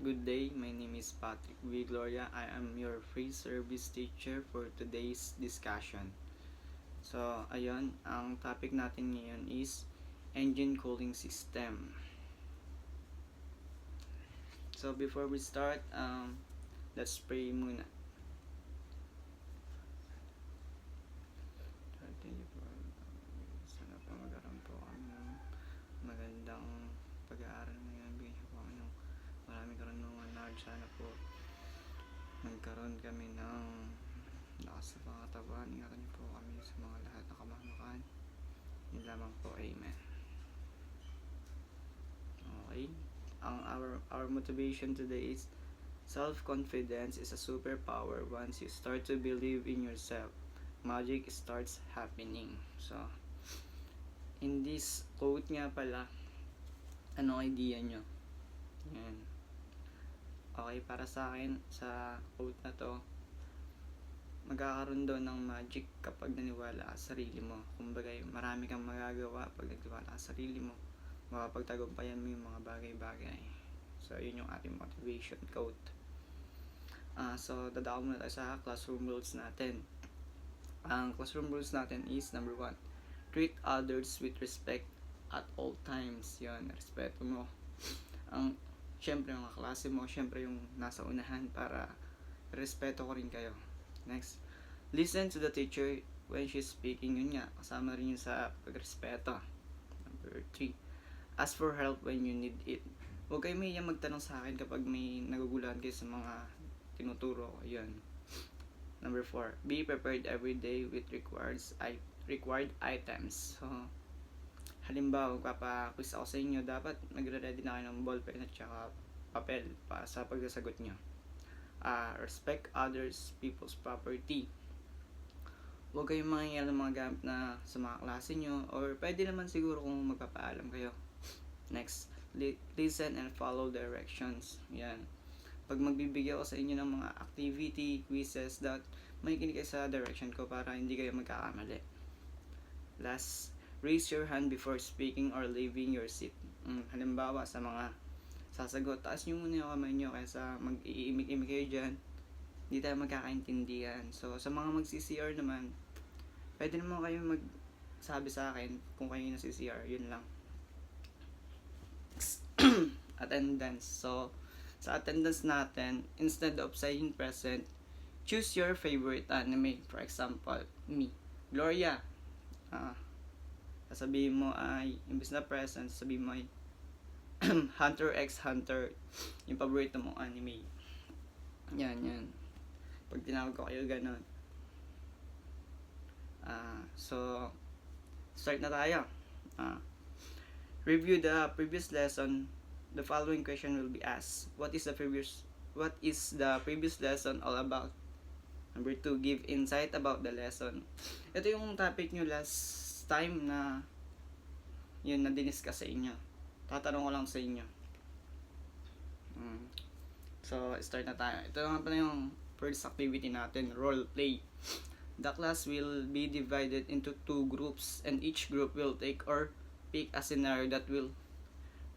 Good day, my name is Patrick V. Gloria. I am your free service teacher for today's discussion. So, ayun, ang topic natin ngayon is engine cooling system. So, before we start, let's pray muna. Sana po magkaroon po kami ng magandang pag-aaral ngayon. Bigyan po kami ng maraming karunungan na sana po magkaroon kami ng lakas sa pangatawan. Ingatan niyo po kami sa mga lahat na kamahamakan. Yun lamang po. Amen. Okay. Our motivation today is self-confidence is a superpower. Once you start to believe in yourself, magic starts happening. So, in this quote nga pala, anong idea nyo? Yan. Okay, para sa akin, sa quote na to, magkakaroon daw ng magic kapag naniwala ka sa sarili mo. Kumbaga, marami kang magagawa pag nagtiwala ka sa sarili mo. Makapagtagumpayan mo yung mga bagay-bagay. So, yun yung ating motivation quote. So, dadako muna tayo sa classroom rules natin. Ang classroom rules natin is number 1, treat others with respect at all times. Yan, respeto mo. Syempre yung kaklase mo, syempre yung nasa unahan para respeto ko rin kayo. Next, listen to the teacher when she's speaking. Yun nga, kasama rin yun sa pagrespeto. Number 3, ask for help when you need it. Huwag kayo may magtanong sa akin kapag may naguguluhan kayo sa mga tinuturo ko. Yun. Number 4, be prepared every day with required items. So, halimbawa, magpapa-quiz ako sa inyo, dapat magre-ready na kayo ng ballpen at saka papel para sa pagsasagot nyo. Respect others, people's property. Huwag kayong mangingialam ng mga gamit na sa mga klase nyo, or pwede naman siguro kung magpapaalam kayo. Next, listen and follow directions. Yan. Pag magbibigay ako sa inyo ng mga activity, quizzes, may kinig kayo sa direction ko para hindi kayo magkakamali. Last, raise your hand before speaking or leaving your seat. Halimbawa, sa mga sasagot, taas nyo muna yung kamay nyo kaysa mag-iimik-imik kayo dyan. Hindi tayo magkakaintindihan. So, sa mga mag-CCR naman, pwede naman kayo magsabi sa akin kung kayo na CCR. Yun lang. Attendance. So, sa attendance natin, instead of saying present, choose your favorite anime. For example, me, Gloria. Sasabihin mo ay, imbes na present, sasabihin mo ay Hunter x Hunter, yung paborito mong anime. Yan. Pag tinawag ko kayo, ganun. So, start na tayo. Review the previous lesson. The following question will be asked. What is the previous lesson all about? Number 2, give insight about the lesson. Ito yung topic nyo last time na yun na diniscuss sa inyo. Tatanong ko lang sa inyo. So, start na tayo. Ito nga pala yung first activity natin, role play. The class will be divided into 2 groups, and each group will take or pick a scenario that will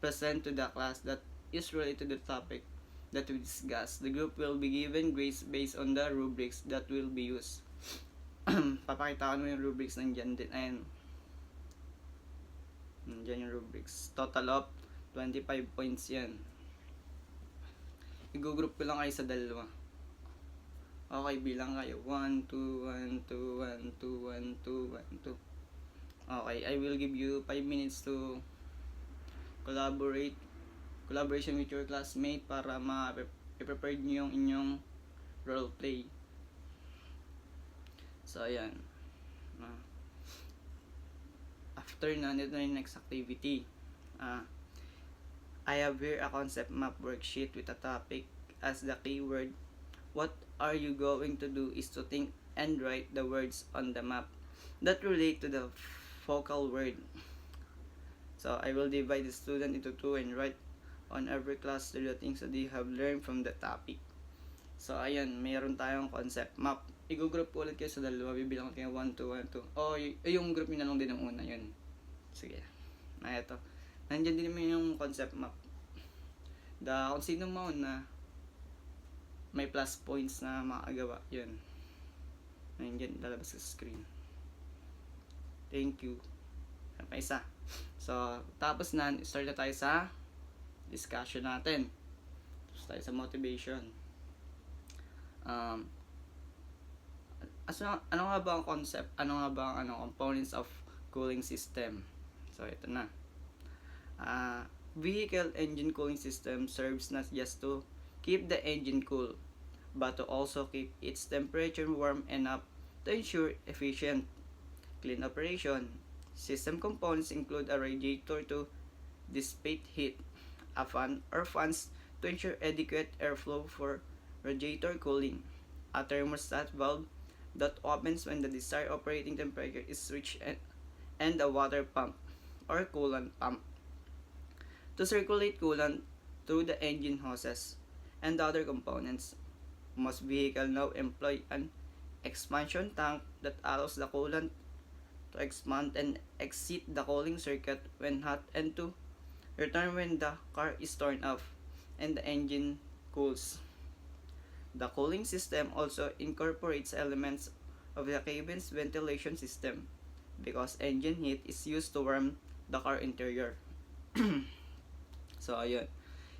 present to the class that is related to the topic that we discuss. The group will be given grades based on the rubrics that will be used. Papakita ko mo yung rubrics nandiyan din. Ayan. Nandiyan yung rubrics. Total of 25 points yan. I-group ko lang kayo sa dalawa. Okay, bilang kayo. 1, 2, 1, 2, 1, 2, 1, 2, 1, 2. Okay, I will give you 5 minutes to collaboration with your classmate para ma-prepare nyo yung inyong role play. So, ayan. After na, ito na yung next activity. I have here a concept map worksheet with a topic as the keyword. What are you going to do is to think and write the words on the map that relate to the focal word. So, I will divide the student into 2 and write on every class the things that they have learned from the topic. So, ayan, mayroon tayong concept map. I-group ulit kayo sa dalawa. Bibilang kayo 1, 2, 1, 2. Yung group nyo na lang din ang una yun. Sige. Ito. Nandiyan din naman yung concept map. kung sino mauna may plus points na makagawa, yun. Ayun dyan, lalabas sa screen. Thank you. Ano pa isa? So, tapos na, start na tayo sa discussion natin. Tapos tayo sa motivation. Ano nga ba ang concept? Ano nga ba ang components of cooling system? So, ito na. Vehicle engine cooling system serves not just to keep the engine cool, but to also keep its temperature warm enough to ensure efficient, clean operation. System components include a radiator to dissipate heat, a fan or fans to ensure adequate airflow for radiator cooling, a thermostat valve that opens when the desired operating temperature is reached, and a water pump or coolant pump to circulate coolant through the engine hoses and other components. Most vehicles now employ an expansion tank that allows the coolant to expand and exit the cooling circuit when hot and to return when the car is turned off and the engine cools. The cooling system also incorporates elements of the cabin's ventilation system because engine heat is used to warm the car interior. So ayun,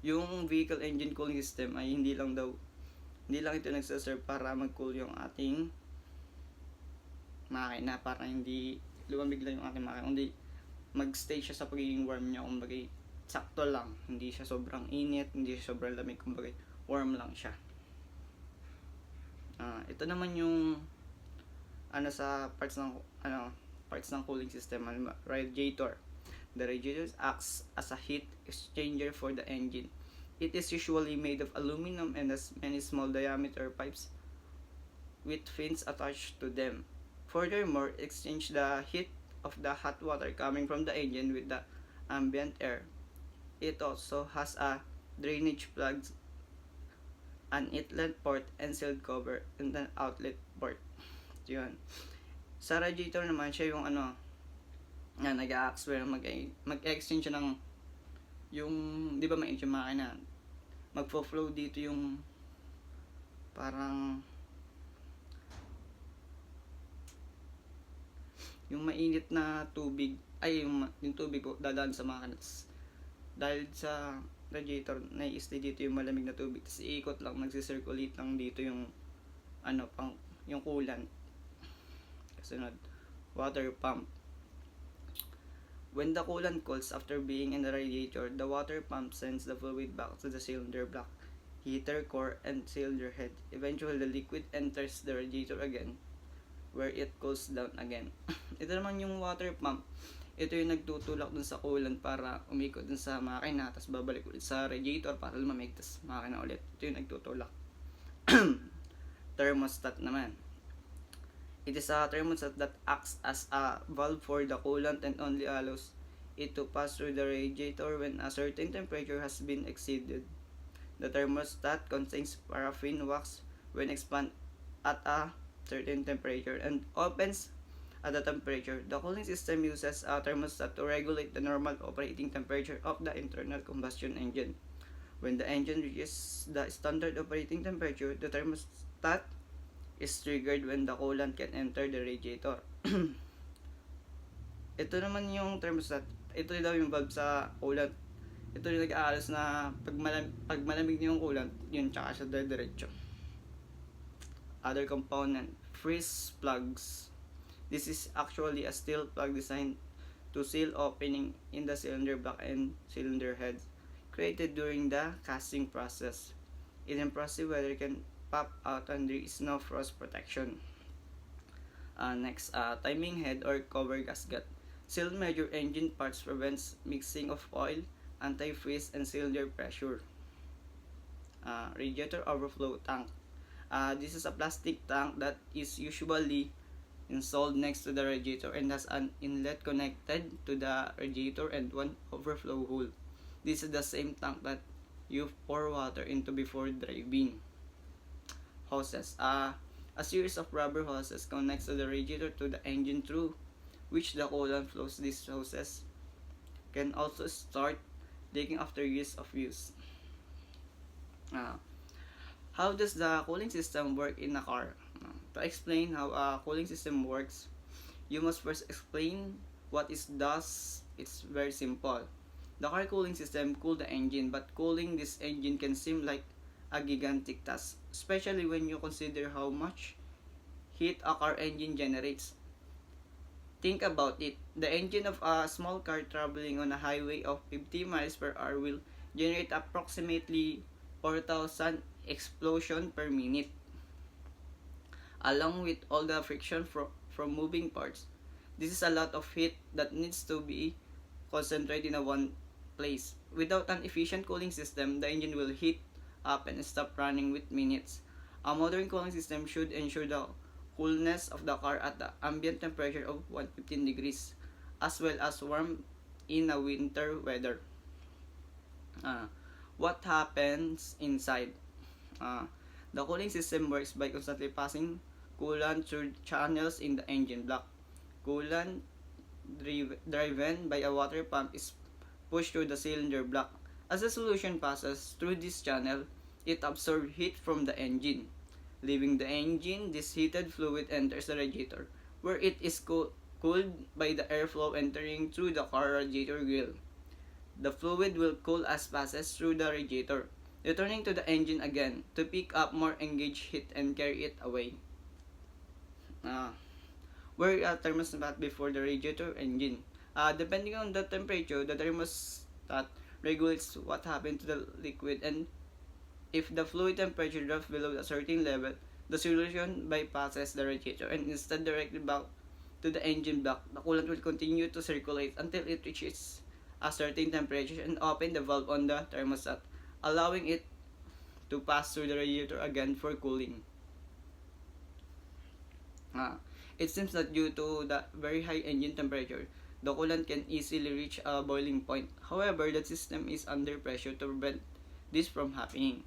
yung vehicle engine cooling system ay hindi lang ito nagsaserve para mag-cool yung ating makina, para hindi lumamig lang yung ating makina, kundi mag-stay siya sa pagiging warm niya, kumbaga sakto lang, hindi siya sobrang init, hindi siya sobrang lamig, kumbaga warm lang siya. Ito naman yung sa parts ng cooling system, radiator. The radiator acts as a heat exchanger for the engine. It is usually made of aluminum and has many small diameter pipes with fins attached to them. Furthermore, exchange the heat of the hot water coming from the engine with the ambient air. It also has a drainage plug, an inlet port and sealed cover, and an outlet port. Yun. Sa radiator naman, siya yung nag-a-acts where mag-exchange siya ng yung, di ba mainit yung makina, magfo-flow dito yung parang yung mainit na tubig, yung tubig po dadaan sa makina. Dahil sa radiator, nai-stay dito yung malamig na tubig, tapos iikot lang, nagsisirculate lang dito yung yung coolant. Kasunod, water pump. When the coolant cools after being in the radiator, the water pump sends the fluid back to the cylinder block, heater core, and cylinder head. Eventually, the liquid enters the radiator again, where it cools down again. Ito naman yung water pump. Ito yung nagtutulak dun sa coolant para umikot dun sa makina, tapos babalik ulit sa radiator para lumamig, tapos makina ulit. Ito yung nagtutulak. Thermostat naman. It is a thermostat that acts as a valve for the coolant and only allows it to pass through the radiator when a certain temperature has been exceeded. The thermostat contains paraffin wax when expanded at a certain temperature and opens at the temperature. The cooling system uses a thermostat to regulate the normal operating temperature of the internal combustion engine. When the engine reaches the standard operating temperature, the thermostat is triggered when the coolant can enter the radiator. Ito naman yung thermostat. Ito daw yung valve sa coolant. Ito yung nag-aalas na pag malamig na yung coolant, yun tsaka siya diretso. Other component, freeze plugs. This is actually a steel plug designed to seal opening in the cylinder block and cylinder head, created during the casting process. It impressive whether it can pop out and there is no frost protection. Next, timing head or cover gasket. Sealed major engine parts prevents mixing of oil, antifreeze, and cylinder pressure. Radiator overflow tank. This is a plastic tank that is usually installed next to the radiator and has an inlet connected to the radiator and one overflow hole. This is the same tank that you pour water into before driving. Hoses. A series of rubber hoses connects to the radiator to the engine through which the coolant flows. These hoses can also start leaking after years of use. Uh, how does the cooling system work in a car? To explain how a cooling system works, you must first explain what it does. It's very simple. The car cooling system cools the engine, but cooling this engine can seem like a gigantic task, especially when you consider how much heat a car engine generates. Think about it. The engine of a small car traveling on a highway of 50 miles per hour will generate approximately 4,000 explosions per minute, along with all the friction from moving parts. This is a lot of heat that needs to be concentrated in one place. Without an efficient cooling system, the engine will heat up and stop running with minutes. A modern cooling system should ensure the coolness of the car at the ambient temperature of 115 degrees, as well as warm in a winter weather. Uh, what happens inside? Uh, the cooling system works by constantly passing coolant through channels in the engine block. Coolant driven by a water pump is pushed through the cylinder block. As the solution passes through this channel, it absorbs heat from the engine. Leaving the engine, this heated fluid enters the radiator, where it is cooled by the airflow entering through the car radiator grill. The fluid will cool as passes through the radiator, returning to the engine again to pick up more engaged heat and carry it away. Where a thermostat before the radiator engine. Depending on the temperature, the thermostat regulates what happens to the liquid, and if the fluid temperature drops below a certain level, the solution bypasses the radiator and instead directly back to the engine block. The coolant will continue to circulate until it reaches a certain temperature and open the valve on the thermostat, allowing it to pass through the radiator again for cooling. It seems that due to the very high engine temperature, the coolant can easily reach a boiling point. However, the system is under pressure to prevent this from happening.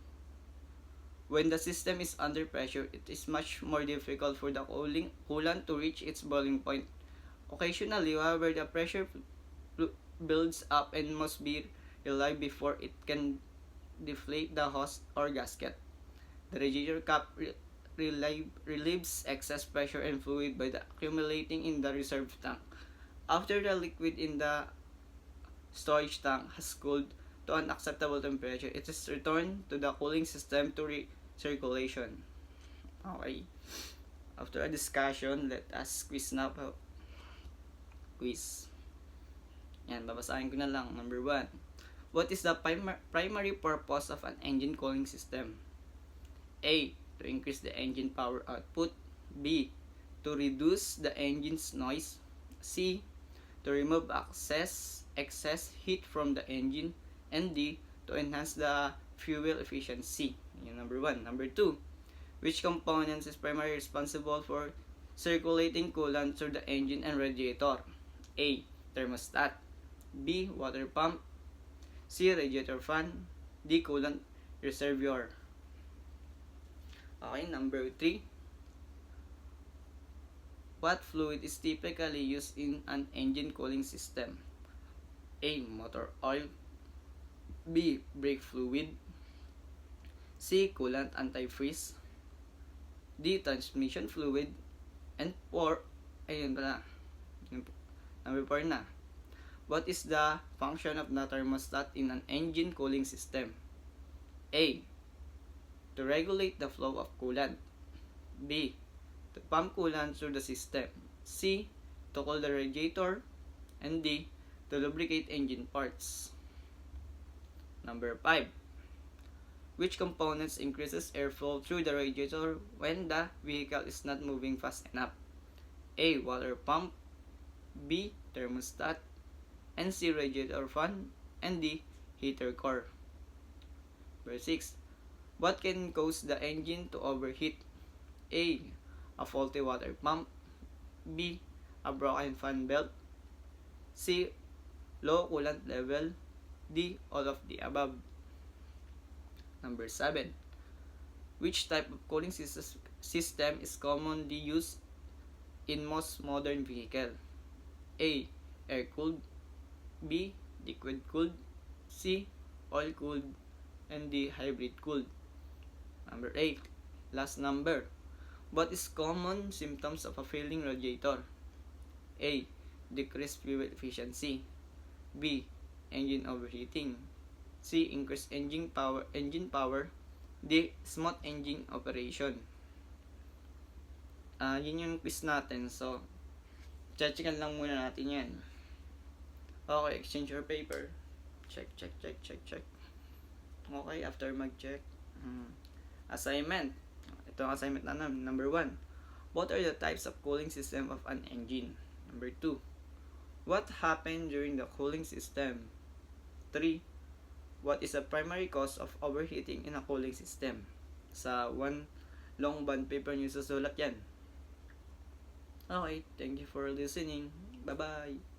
When the system is under pressure, it is much more difficult for the coolant to reach its boiling point. Occasionally, however, the pressure builds up and must be relieved before it can deflate the hose or gasket. The radiator cap relieves excess pressure and fluid by accumulating in the reserve tank. After the liquid in the storage tank has cooled to an acceptable temperature, it is returned to the cooling system to recirculation. Okay. After a discussion, let us quiz now. Quiz. Yan, babasahin ko na lang. Number 1. What is the primary purpose of an engine cooling system? A. To increase the engine power output. B. To reduce the engine's noise. C. To remove excess heat from the engine. And D. To enhance the fuel efficiency. Yung number 1. Number 2. Which components is primarily responsible for circulating coolant through the engine and radiator? A. Thermostat. B. Water pump. C. Radiator fan. D. Coolant reservoir. Okay, number 3. What fluid is typically used in an engine cooling system? A. Motor oil. B. Brake fluid. C. Coolant antifreeze. D. Transmission fluid. And 4. Ayun pala. Number 4 na. What is the function of the thermostat in an engine cooling system? A. To regulate the flow of coolant. B. To pump coolant through the system. C. To cool the radiator. And D. To lubricate engine parts. Number 5. Which components increases airflow through the radiator when the vehicle is not moving fast enough? A. Water pump. B. Thermostat. And C. Radiator fan. And D. Heater core. Number 6. What can cause the engine to overheat? A. A faulty water pump. B. A broken fan belt. C. Low coolant level. D. All of the above. Number 7. Which type of cooling system is commonly used in most modern vehicles? A. Air-cooled. B. Liquid-cooled. C. Oil-cooled. and the hybrid cooled. Number 8. Last number. What is common symptoms of a failing radiator? A. Decreased fuel efficiency. B. Engine overheating. C. Increased engine power. D. Smooth engine operation. Yun yung quiz natin. So, checkan lang muna natin yan. Okay, exchange your paper. Check. Okay, after mag-check. Assignment. Ito ang assignment na number 1. What are the types of cooling system of an engine? Number 2. What happened during the cooling system? 3. What is the primary cause of overheating in a cooling system? Sa 1 long bond paper nyo susulat yan. Okay, thank you for listening. Bye-bye.